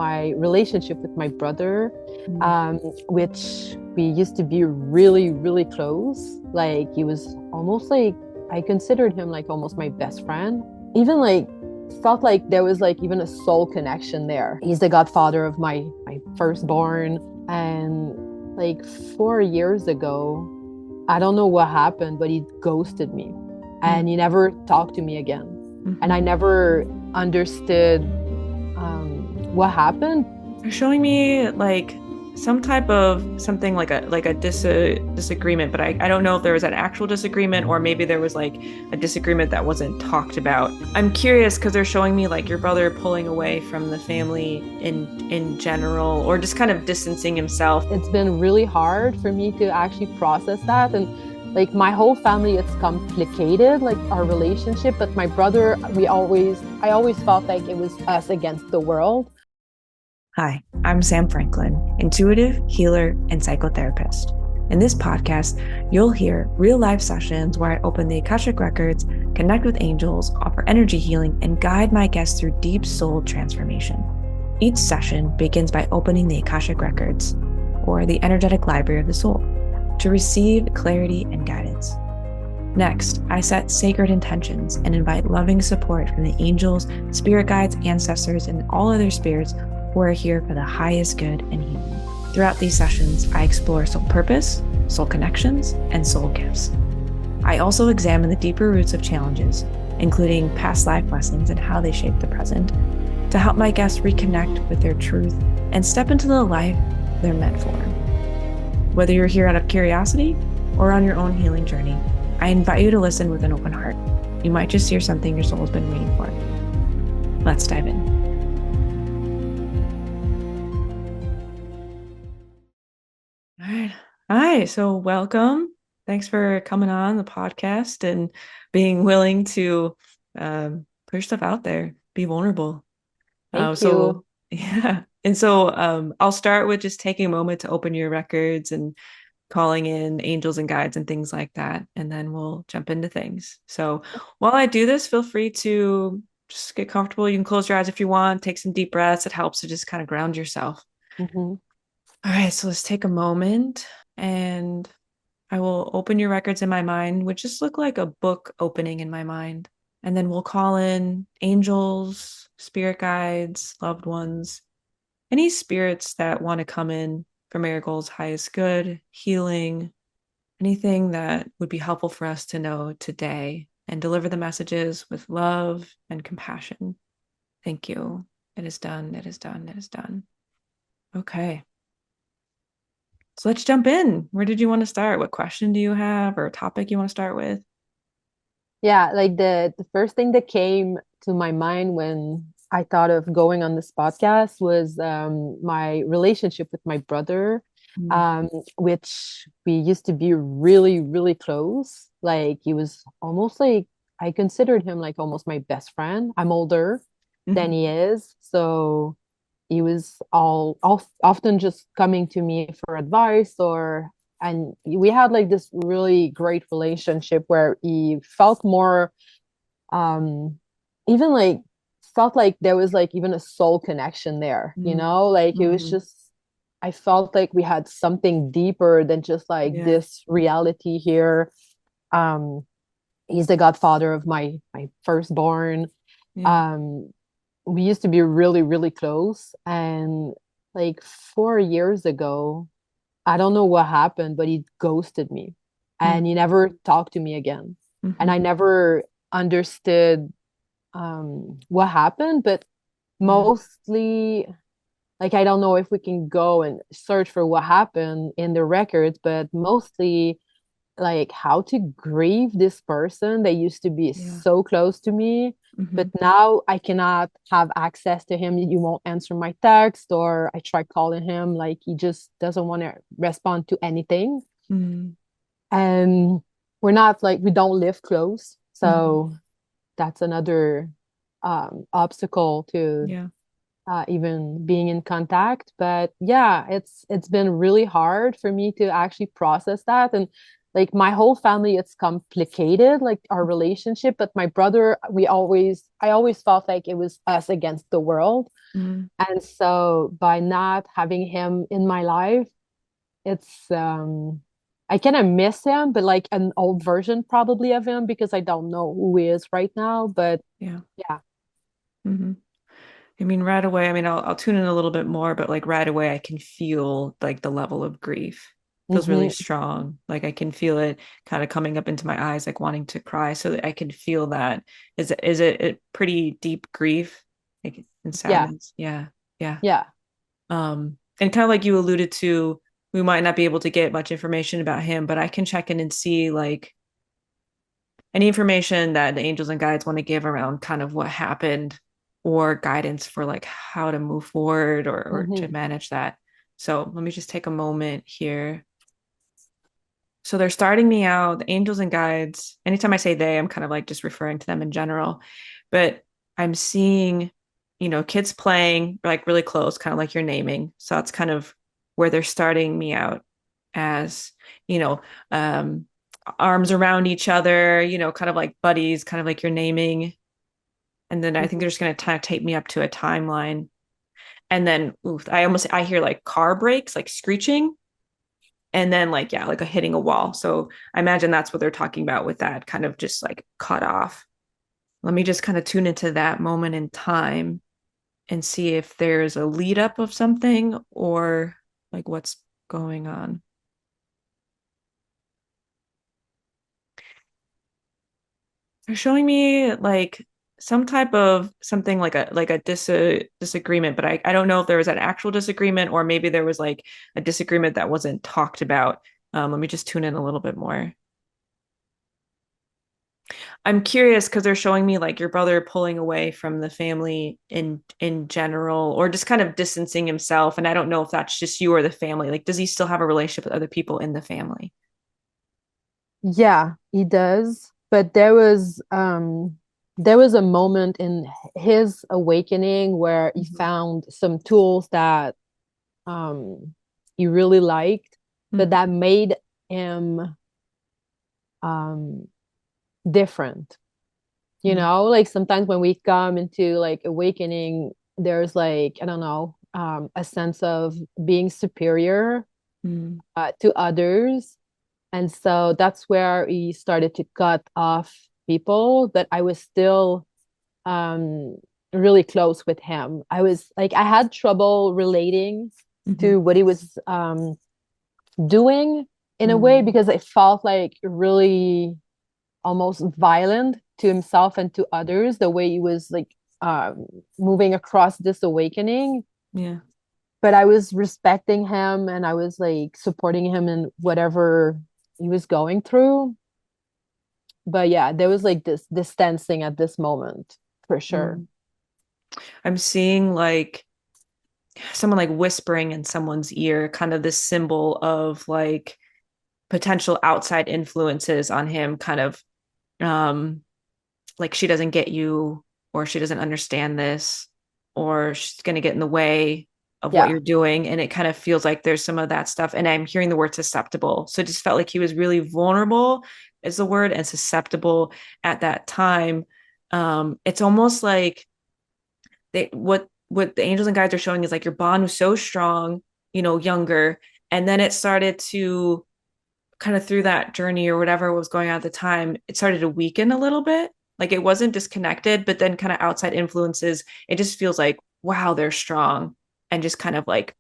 my relationship with my brother, Mm. which we used to be really, really close. Like he was almost like, I considered him like almost my best friend. Even like felt like there was like even a soul connection there. He's the godfather of my firstborn. And like 4 years ago, I don't know what happened, but he ghosted me and he never talked to me again. And I Mm-hmm. never understood what happened. They're showing me like some type of something like a disagreement, but I don't know if there was an actual disagreement or maybe there was like a disagreement that wasn't talked about. I'm curious because they're showing me like your brother pulling away from the family in general or just kind of distancing himself. It's been really hard for me to actually process that. And like my whole family, it's complicated, like our relationship. But my brother, I always felt like it was us against the world. Hi, I'm Sam Franklin, intuitive, healer, and psychotherapist. In this podcast, you'll hear real life sessions where I open the Akashic Records, connect with angels, offer energy healing, and guide my guests through deep soul transformation. Each session begins by opening the Akashic Records, or the energetic library of the soul, to receive clarity and guidance. Next, I set sacred intentions and invite loving support from the angels, spirit guides, ancestors, and all other spirits who are here for the highest good and healing. Throughout these sessions, I explore soul purpose, soul connections, and soul gifts. I also examine the deeper roots of challenges, including past life lessons and how they shape the present, to help my guests reconnect with their truth and step into the life they're meant for. Whether you're here out of curiosity or on your own healing journey, I invite you to listen with an open heart. You might just hear something your soul has been waiting for. Let's dive in. All right. Hi. So welcome. Thanks for coming on the podcast and being willing to push stuff out there, be vulnerable. Thank you. So yeah. And so I'll start with just taking a moment to open your records and calling in angels and guides and things like that. And then we'll jump into things. So while I do this, feel free to just get comfortable. You can close your eyes if you want, take some deep breaths. It helps to just kind of ground yourself. Mm-hmm. All right, so let's take a moment and I will open your records in my mind, which just look like a book opening in my mind. And then we'll call in angels, spirit guides, loved ones, any spirits that want to come in for Marigol's highest good, healing, anything that would be helpful for us to know today, and deliver the messages with love and compassion. Thank you. It is done. It is done. It is done. Okay. So let's jump in. Where did you want to start? What question do you have or topic you want to start with? Yeah, like the first thing that came to my mind when I thought of going on this podcast was my relationship with my brother, Mm. which we used to be really, really close. Like he was almost like, I considered him like almost my best friend. I'm older than Mhm. he is, so he was often just coming to me for advice, or and we had like this really great relationship where he felt more um even like felt like there was like even a soul connection there, Mm. like it was Mhm. just, I felt like we had something deeper than just like Yeah. this reality here. um he's the godfather of my firstborn. Yeah. um we used to be really, really close. And like 4 years ago, I don't know what happened, but he ghosted me Mm. and he never talked to me again. And Mhm. I never understood what happened, but Yeah. mostly, like, I don't know if we can go and search for what happened in the records, but mostly like how to grieve this person that used to be Yeah. so close to me, but Mhm. now I cannot have access to him. You won't answer my text, or I try calling him, like he just doesn't want to respond to anything. Mm. And we're not like, we don't live close, Mhm. so that's another obstacle to Yeah. even being in contact. But yeah, it's been really hard for me to actually process that. And like my whole family, it's complicated, like our relationship, but my brother, I always felt like it was us against the world. Mm. And so by not having him in my life, it's I kind of miss him, but like an old version probably of him because I don't know who he is right now. But Yeah. yeah. Hmm. I mean, right away, I mean, I'll tune in a little bit more, but like right away, I can feel like the level of grief feels really Hmm. strong. Like I can feel it kind of coming up into my eyes, like wanting to cry. So that I can feel that. Is it a pretty deep grief, like and Yeah. sadness? Yeah, yeah. Yeah. And kind of like you alluded to, we might not be able to get much information about him, but I can check in and see like any information that the angels and guides want to give around kind of what happened or guidance for like how to move forward or to Hmm. manage that. So let me just take a moment here. So they're starting me out, the angels and guides. Anytime I say they, I'm kind of like just referring to them in general. But I'm seeing, kids playing like really close, kind of like you're naming. So that's kind of where they're starting me out as, you know, um, arms around each other, kind of like buddies, kind of like you're naming. And then I think they're Hmm. just going to kind of take me up to a timeline. And then oof, I hear like car brakes, like screeching and then like yeah like a hitting a wall, so I imagine that's what they're talking about with that kind of just like cut off. Let me just kind of tune into that moment in time and see if there's a lead up of something or like what's going on. They're showing me like some type of something like a disagreement, but I don't know if there was an actual disagreement or maybe there was like a disagreement that wasn't talked about. Let me just tune in a little bit more. I'm curious because they're showing me like your brother pulling away from the family in general, or just kind of distancing himself. And I don't know if that's just you or the family. Like, does he still have a relationship with other people in the family? Yeah, he does. But there was a moment in his awakening where he Mhm. found some tools that he really liked, but Mhm. that made him um different. You Mhm. know, like sometimes when we come into like awakening, there's like, I don't know, a sense of being superior Mhm. to others. And so that's where he started to cut off people, but I was still um, really close with him. I was like, I had trouble relating Mhm. to what he was doing in a way Mhm. because it felt like really almost violent to himself and to others, the way he was like moving across this awakening. Yeah. But I was respecting him and I was like supporting him in whatever he was going through. But yeah, there was like this distancing at this moment for sure. Mhm. I'm seeing like someone like whispering in someone's ear, kind of this symbol of like potential outside influences on him, kind of um like she doesn't get you or she doesn't understand this or she's going to get in the way of what Yeah. you're doing, and it kind of feels like there's some of that stuff, and I'm hearing the word susceptible, so it just felt like he was really vulnerable is the word, and susceptible at that time. It's almost like what the angels and guides are showing is like your bond was so strong, younger, and then it started to kind of through that journey or whatever was going on at the time, it started to weaken a little bit. Like it wasn't disconnected, but then kind of outside influences, it just feels like, wow, they're strong and just kind of like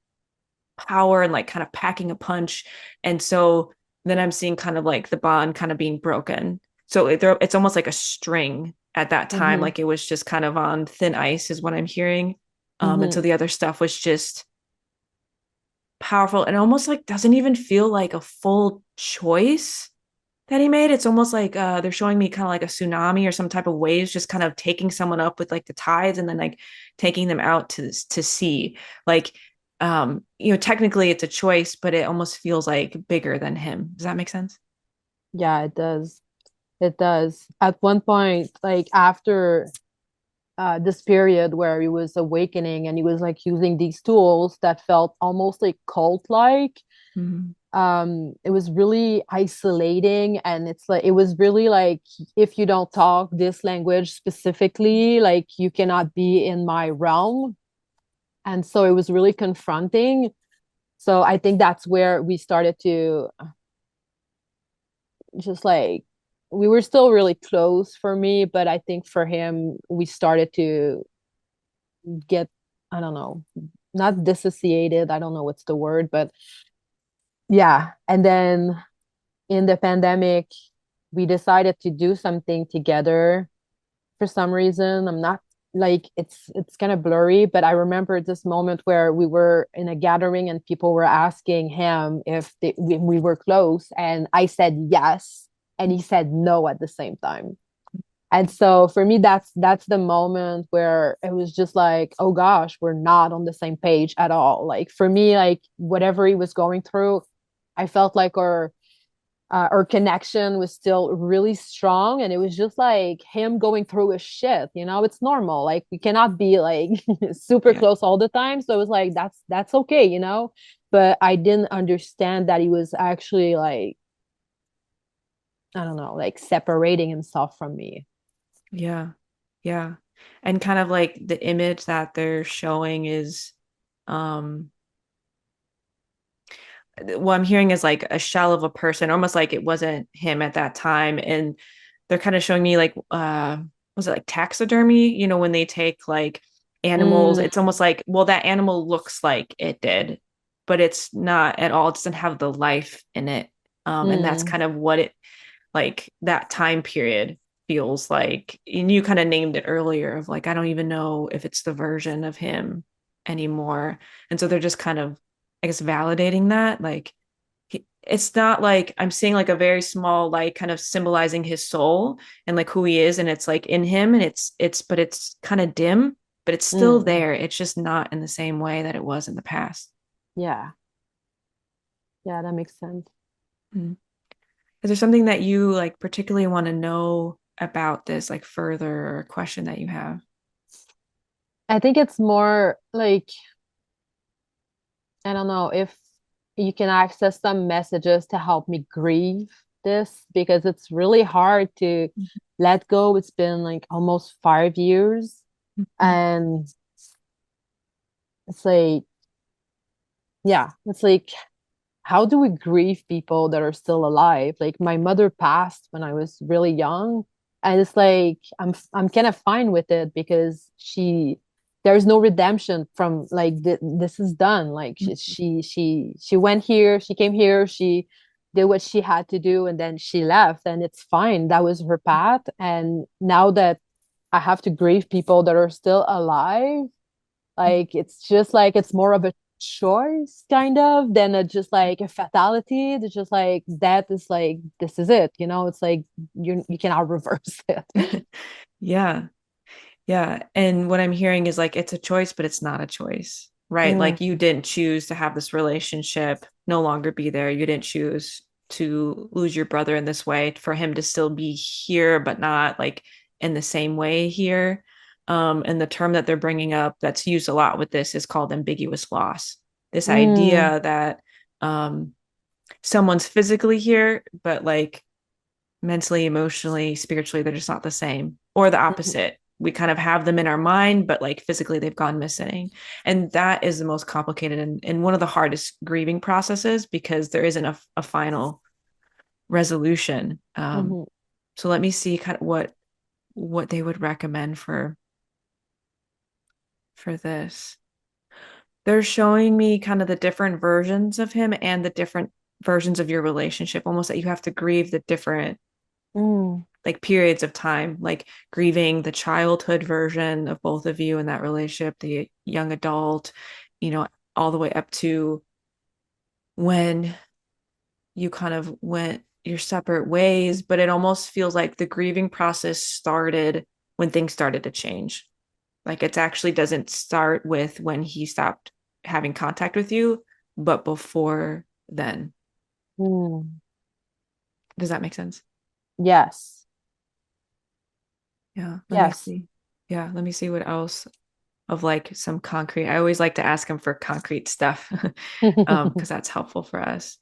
power and like kind of packing a punch. And so then I'm seeing kind of like the bond kind of being broken. So it's almost like a string at that time. Hmm. Like it was just kind of on thin ice, is what I'm hearing. And so Hmm. the other stuff was just powerful and almost like doesn't even feel like a full choice that he made. It's almost like they're showing me kind of like a tsunami or some type of waves just kind of taking someone up with like the tides and then like taking them out to sea. Like technically it's a choice, but it almost feels like bigger than him. Does that make sense? Yeah, it does. It does. At one point, like after this period where he was awakening and he was like using these tools that felt almost like cult like, Mhm. It was really isolating, and it's like it was really like, if you don't talk this language specifically, like you cannot be in my realm. And so it was really confronting. So I think that's where we started to just like, we were still really close for me, but I think for him we started to get, I don't know, not dissociated, I don't know what's the word, but yeah. And then in the pandemic, we decided to do something together for some reason. I'm not like, it's kind of blurry, but I remember this moment where we were in a gathering and people were asking him if we were close, and I said yes, and he said no at the same time. And so for me, that's the moment where it was just like, oh gosh, we're not on the same page at all. Like for me, like whatever he was going through, I felt like our connection was still really strong, and it was just like him going through his shit, it's normal, like we cannot be like super Yeah. close all the time. So it was like, that's okay. But I didn't understand that he was actually like, I don't know, like separating himself from me. Yeah. Yeah. And kind of like the image that they're showing is um what I'm hearing is like a shell of a person, almost like it wasn't him at that time. And they're kind of showing me like was it like taxidermy? When they take like animals, Mm, it's almost like, well, that animal looks like it did, but it's not at all. It doesn't have the life in it. And that's mm, kind of what it like that time period feels like. And you kind of named it earlier of like, I don't even know if it's the version of him anymore. And so they're just kind of, I guess, validating that. Like, it's not like I'm seeing like a very small light kind of symbolizing his soul and like who he is. And it's like in him and but it's kind of dim, but it's still mm. there. It's just not in the same way that it was in the past. Yeah, yeah, that makes sense. Mm. Is there something that you like particularly want to know about this, like further, or a question that you have? I think it's more like, I don't know if you can access some messages to help me grieve this, because it's really hard to let go. It's been like almost 5 years. Mhm. And it's like, yeah, it's like, how do we grieve people that are still alive? Like my mother passed when I was really young, and it's like I'm kind of fine with it, because there's no redemption from like this is done. Like she went here, she came here, she did what she had to do, and then she left, and it's fine. That was her path, and now that I have to grieve people that are still alive, like it's just like it's more of a choice kind of than just like a fatality. It's just like that is like, this is it. It's like you cannot reverse it. Yeah. Yeah. And what I'm hearing is like it's a choice, but it's not a choice, right? Mm, Like you didn't choose to have this relationship no longer be there. You didn't choose to lose your brother in this way, for him to still be here, but not like in the same way here. And the term that they're bringing up that's used a lot with this is called ambiguous loss. This mm, idea that um, someone's physically here, but like mentally, emotionally, spiritually, they're just not the same, or the mm, opposite. We kind of have them in our mind, but like physically, they've gone missing. And that is the most complicated and one of the hardest grieving processes because there isn't a final resolution. mhm, So let me see kind of what they would recommend for this. They're showing me kind of the different versions of him and the different versions of your relationship, almost that you have to grieve the different mm, like periods of time, like grieving the childhood version of both of you in that relationship, the young adult, all the way up to when you kind of went your separate ways. But it almost feels like the grieving process started when things started to change. Like it actually doesn't start with when he stopped having contact with you, but before then. mm. Does that make sense? Yes. Yeah. Let me Yes. see. Yeah. Let me see what else. of like some concrete. I always like to ask him for concrete stuff because that's helpful for us.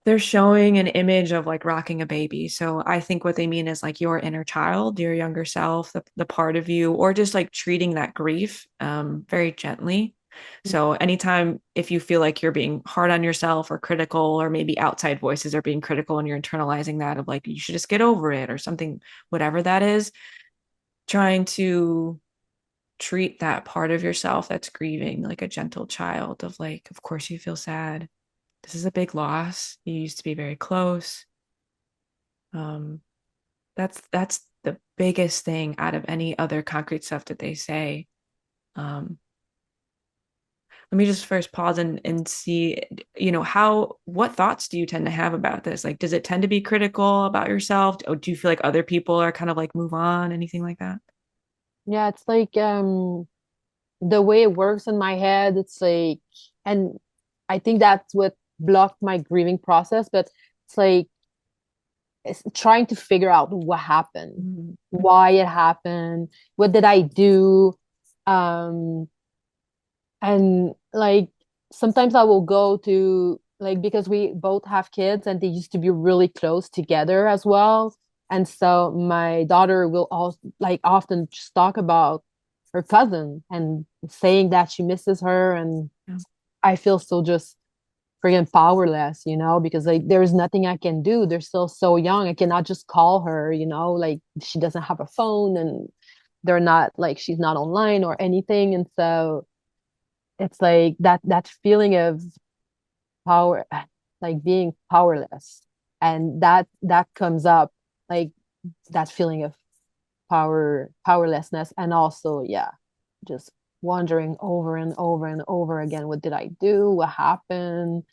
They're showing an image of like rocking a baby. So I think what they mean is like your inner child, your younger self, the part of you, or just like treating that grief very gently. So anytime if you feel like you're being hard on yourself or critical, or maybe outside voices are being critical and you're internalizing that of like, you should just get over it or something, whatever that is, trying to treat that part of yourself that's grieving like a gentle child of like, of course you feel sad. This is a big loss. You used to be very close. Um, that's the biggest thing out of any other concrete stuff that they say. Um, Let me just first pause and see, what thoughts do you tend to have about this? Like, does it tend to be critical about yourself? Or do you feel like other people are kind of like move on, anything like that? Yeah, it's like the way it works in my head, it's like, and I think that's what blocked my grieving process, but it's like it's trying to figure out what happened, Mm-hmm. why it happened, what did I do? Um, and like sometimes I will go to like because we both have kids and they used to be really close together as well. And so my daughter will also like often just talk about her cousin and saying that she misses her. And Yeah. I feel so just freaking powerless, because like there's nothing I can do. They're still so young. I cannot just call her, like she doesn't have a phone and they're not like she's not online or anything. And so it's like that feeling of power, like being powerless. And that comes up like that feeling of powerlessness. And also, yeah, just wondering over and over and over again, what did I do? What happened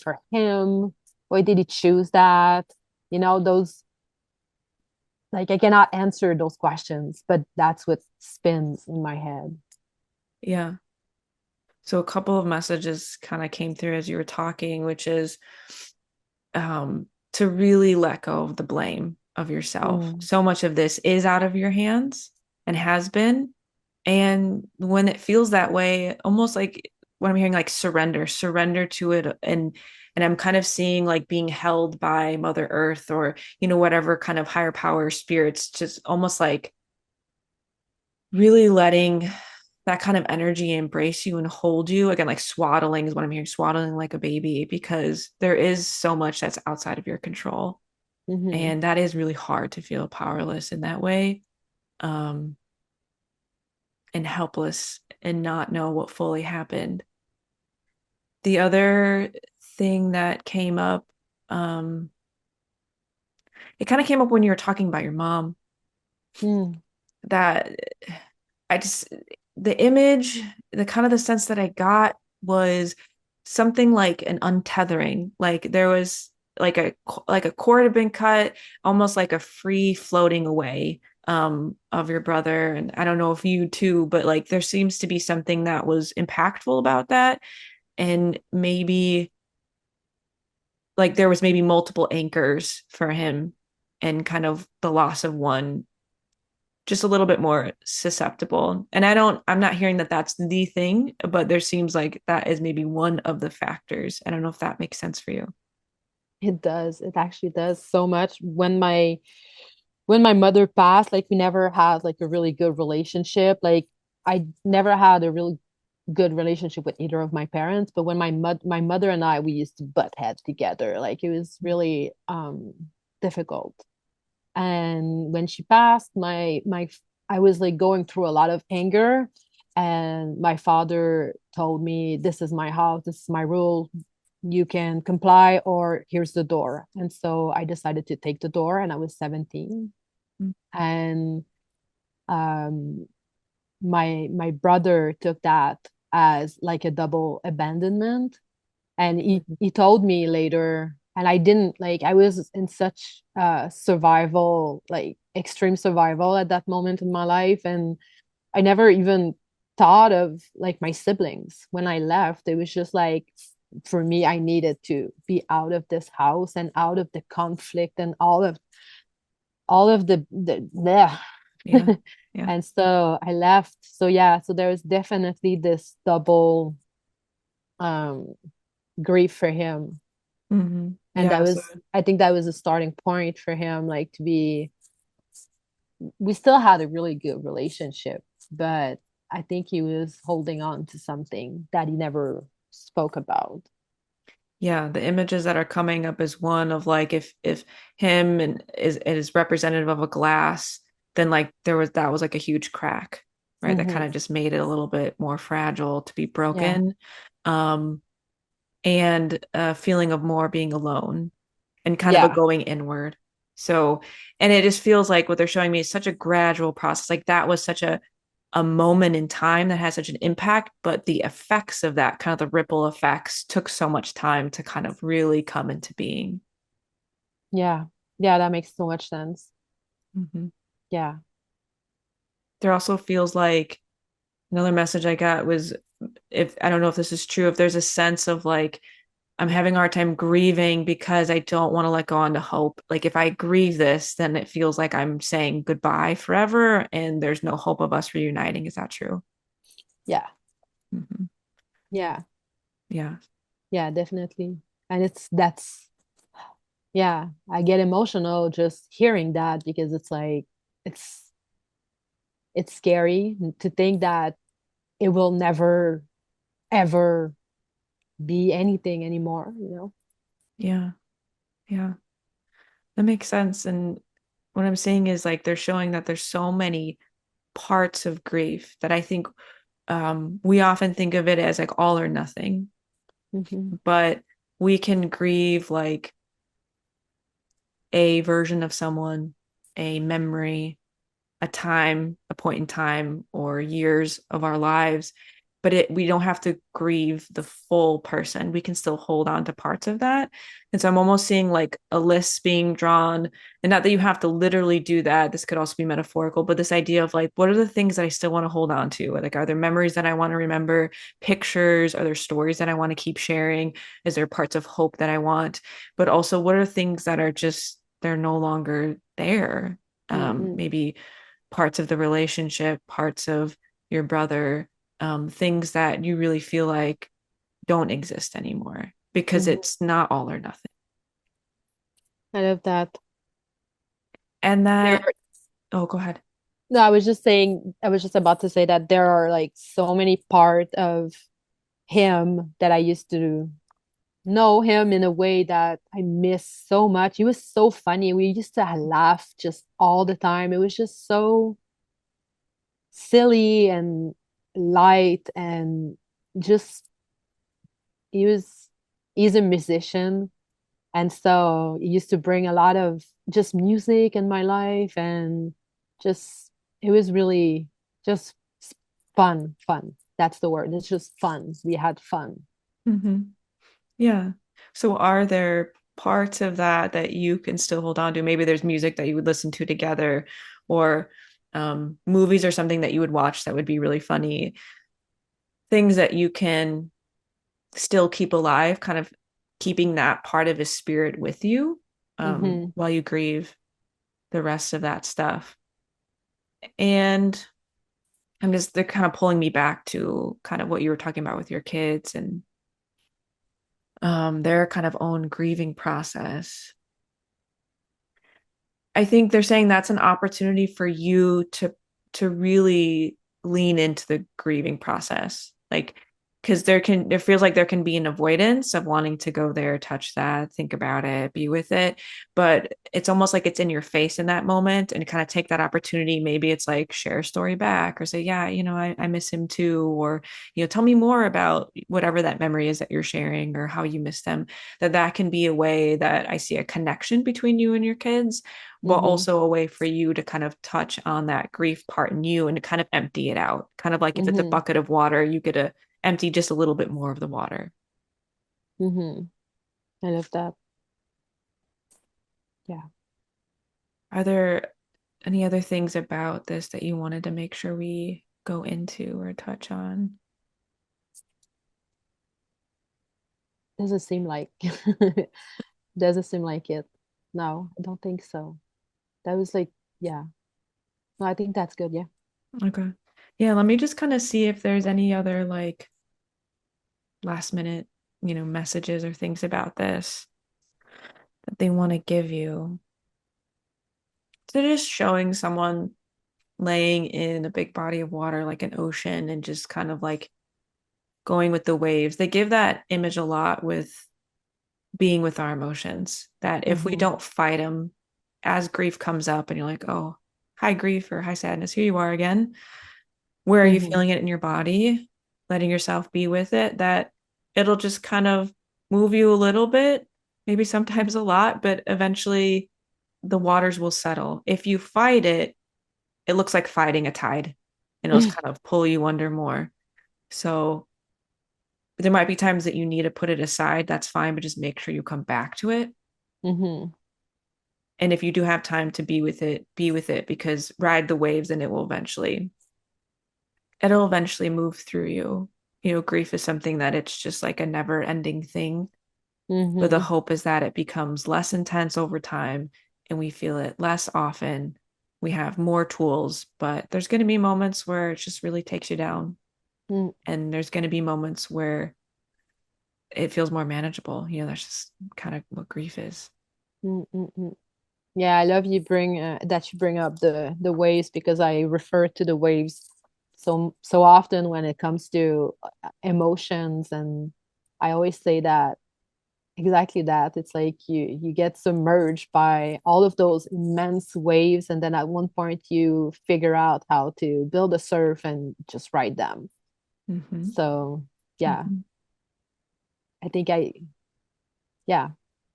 for him? Why did he choose that? Those, like I cannot answer those questions, but that's what spins in my head. Yeah. So a couple of messages kind of came through as you were talking, which is to really let go of the blame of yourself. Mm. So much of this is out of your hands and has been. And when it feels that way, almost like when I'm hearing like surrender to it. And I'm kind of seeing like being held by Mother Earth or, whatever kind of higher power spirits, just almost like really letting that kind of energy embrace you and hold you again, like swaddling is what I'm hearing, swaddling like a baby, because there is so much that's outside of your control. Mm-hmm. And that is really hard to feel powerless in that way, um, and helpless and not know what fully happened. The other thing that came up, um, it kind of came up when you were talking about your mom, Mm. that I just, the image, the kind of the sense that I got was something like an untethering. Like there was like a cord had been cut, almost like a free floating away of your brother. And I don't know if you too, but like there seems to be something that was impactful about that. And maybe like there was maybe multiple anchors for him, and kind of the loss of one just a little bit more susceptible. And I'm not hearing that that's the thing, but there seems like that is maybe one of the factors. I don't know if that makes sense for you. It does. It actually does so much. When my mother passed, like we never had like a really good relationship. Like I never had a really good relationship with either of my parents. But when my mother and I, we used to butt heads together. Like it was really difficult. And when she passed, my I was like going through a lot of anger. And my father told me, "This is my house. This is my rule. You can comply or here's the door." And so I decided to take the door, and I was 17. Mm-hmm. And um my brother took that as like a double abandonment. And he told me later, and I didn't like, I was in such survival, like extreme survival at that moment in my life. And I never even thought of like my siblings when I left. It was just like, for me, I needed to be out of this house and out of the conflict and all of the Yeah. Yeah. And so I left. So yeah, so there was definitely this double um grief for him. And that Yeah. So was, I think that was a starting point for him, like to be, we still had a really good relationship, but I think he was holding on to something that he never spoke about. yeah, the images that are coming up is one of like if him and is representative of a glass, then like that was like a huge crack, right? That kind Mm-hmm. of just made it a little bit more fragile to be Yeah. broken. Um, and a feeling of more being alone and kind of a Yeah. going inward. So, and it just feels like what they're showing me is such a gradual process. Like that was such a moment in time that has such an impact, but the effects of that, kind of the ripple effects, took so much time to kind of really come into being. Yeah. Yeah, that makes so much sense. Mm-hmm. Yeah. There also feels like another message I got was, if I don't know if this is true, if there's a sense of like I'm having a hard time grieving because I don't want to let go on to hope. Like if I grieve this, then it feels like I'm saying goodbye forever and there's no hope of us reuniting. Is that true? Yeah. Mm-hmm. Yeah. Yeah. Yeah, definitely. And yeah, I get emotional just hearing that because it's like it's it's scary to think that it will never ever be anything anymore, you know? Yeah. Yeah. That makes sense. And what I'm saying is like they're showing that there's so many parts of grief that I think we often think of it as like all or nothing, Mm-hmm. but we can grieve like a version of someone, a memory, a time, a point in time, or years of our lives. But we don't have to grieve the full person. We can still hold on to parts of that. And so I'm almost seeing like a list being drawn. And not that you have to literally do that. This could also be metaphorical, but this idea of like, what are the things that I still want to hold on to? Like, are there memories that I want to remember? Pictures? Are there stories that I want to keep sharing? Is there parts of hope that I want? But also, what are things that are just, they're no longer there? Mm-hmm. Maybe parts of the relationship, parts of your brother, things that you really feel like don't exist anymore because Mm-hmm. it's not all or nothing. I love that. And There that, oh, go ahead. No, I was just saying, I was just about to say that there are like so many parts of him that I used to know him in a way that I miss so much. He was so funny. We used to laugh just all the time. It was just so silly and light and just he was he's a musician, and so he used to bring a lot of just music in my life, and just it was really just fun. That's the word. It's just fun. We had fun. Mm-hmm. Yeah. So are there parts of that that you can still hold on to? Maybe there's music that you would listen to together or movies or something that you would watch that would be really funny. Things that you can still keep alive, kind of keeping that part of his spirit with you Hmm. while you grieve the rest of that stuff. And they're kind of pulling me back to kind of what you were talking about with your kids and their kind of own grieving process. I think they're saying that's an opportunity for you to really lean into the grieving process. Like because there feels like there can be an avoidance of wanting to go there, touch that, think about it, be with it. But it's almost like it's in your face in that moment and kind of take that opportunity. Maybe it's like share a story back or say, yeah, I miss him too. Or, tell me more about whatever that memory is that you're sharing or how you miss them. That can be a way that I see a connection between you and your kids but Hmm. also a way for you to kind of touch on that grief part in you and to kind of empty it out. Kind of like if it's a Hmm. bucket of water, you get to empty just a little bit more of the water. Hmm. I love that. Yeah. Are there any other things about this that you wanted to make sure we go into or touch on? Doesn't seem like doesn't seem like it. No, I don't think so. That was like, yeah. No, I think that's good. Yeah. Okay. Yeah, let me just kind of see if there's any other like last minute, messages or things about this that they want to give you. So just showing someone laying in a big body of water like an ocean and just kind of like going with the waves. They give that image a lot with being with our emotions, that if we Mm-hmm. don't fight them as grief comes up and you're like, oh, hi grief or hi sadness, here you are again. Where are you Mm-hmm. feeling it in your body? Letting yourself be with it, that it'll just kind of move you a little bit, maybe sometimes a lot, but eventually the waters will settle. If you fight it, it looks like fighting a tide and it'll just kind of pull you under more. So there might be times that you need to put it aside. That's fine, but just make sure you come back to it. Mm-hmm. And if you do have time to be with it because ride the waves and it'll eventually move through you. Grief is something that it's just like a never ending thing. But the Mm-hmm. hope is that it becomes less intense over time and we feel it less often. We have more tools, but there's going to be moments where it just really takes you down. Mm-hmm. And there's going to be moments where it feels more manageable. That's just kind of what grief is. Mm-hmm. Yeah, I love that you bring up the waves because I refer to the waves so often when it comes to emotions, and I always say that exactly that. It's like you get submerged by all of those immense waves, and then at one point you figure out how to build a surf and just ride them. Mm-hmm. So yeah, Mm-hmm. I think I yeah,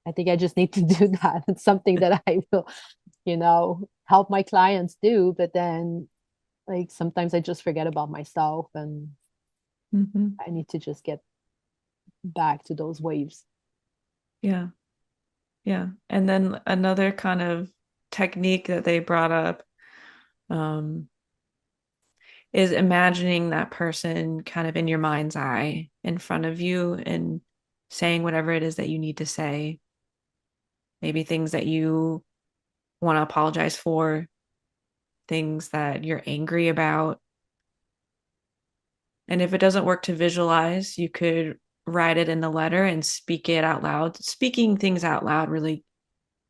I think I just need to do that. It's something that I will, help my clients do, but then like sometimes I just forget about myself and Mm-hmm. I need to just get back to those waves. Yeah. Yeah. And then another kind of technique that they brought up um, is imagining that person kind of in your mind's eye in front of you and saying whatever it is that you need to say. Maybe things that you want to apologize for, things that you're angry about. And if it doesn't work to visualize, you could write it in the letter and speak it out loud. Speaking things out loud really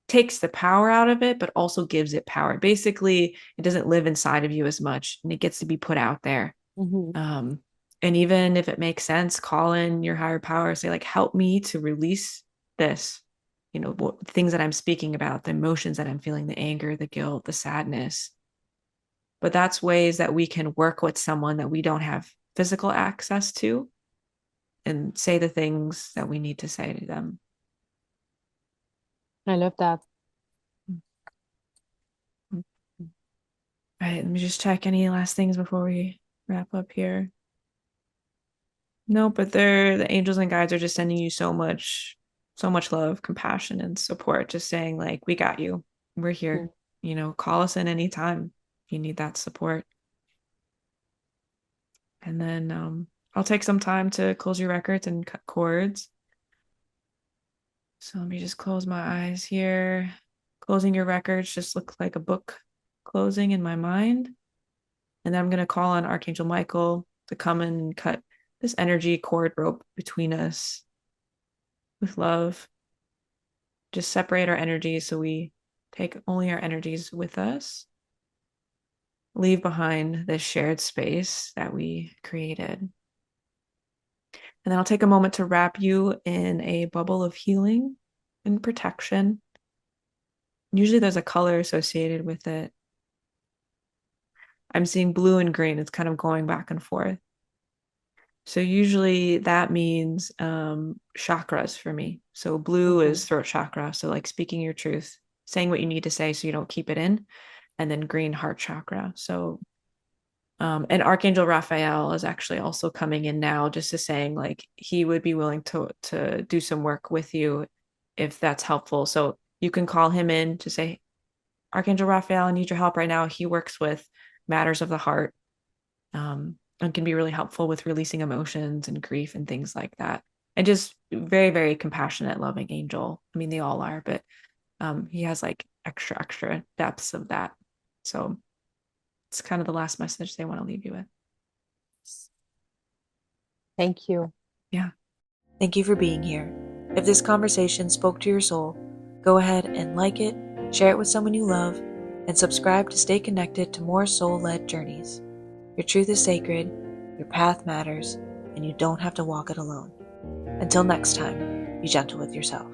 takes the power out of it, but also gives it power. Basically, it doesn't live inside of you as much and it gets to be put out there. Mm-hmm. Um, and even if it makes sense, call in your higher power, say, like, help me to release this, things that I'm speaking about, the emotions that I'm feeling, the anger, the guilt, the sadness. But that's ways that we can work with someone that we don't have physical access to and say the things that we need to say to them. I love that. All right, let me just check any last things before we wrap up here. No, but the angels and guides are just sending you so much love, compassion, and support. Just saying, like, we got you. We're here. Call us in anytime if you need that support. And then I'll take some time to close your records and cut cords. So let me just close my eyes here. Closing your records just looks like a book closing in my mind. And then I'm going to call on Archangel Michael to come in and cut this energy cord rope between us with love. Just separate our energies so we take only our energies with us. Leave behind this shared space that we created. And then I'll take a moment to wrap you in a bubble of healing and protection. Usually there's a color associated with it. I'm seeing blue and green. It's kind of going back and forth. So usually that means chakras for me. So blue Mm-hmm. is throat chakra. So like speaking your truth, saying what you need to say so you don't keep it in. And then green heart chakra. So and Archangel Raphael is actually also coming in now, just to saying like he would be willing to do some work with you if that's helpful. So you can call him in to say, Archangel Raphael, I need your help right now. He works with matters of the heart, and can be really helpful with releasing emotions and grief and things like that. And just very, very compassionate, loving angel. I mean, they all are, but he has like extra depths of that. So it's kind of the last message they want to leave you with. Thank you. Yeah. Thank you for being here. If this conversation spoke to your soul, go ahead and like it, share it with someone you love, and subscribe to stay connected to more soul-led journeys. Your truth is sacred, your path matters, and you don't have to walk it alone. Until next time, be gentle with yourself.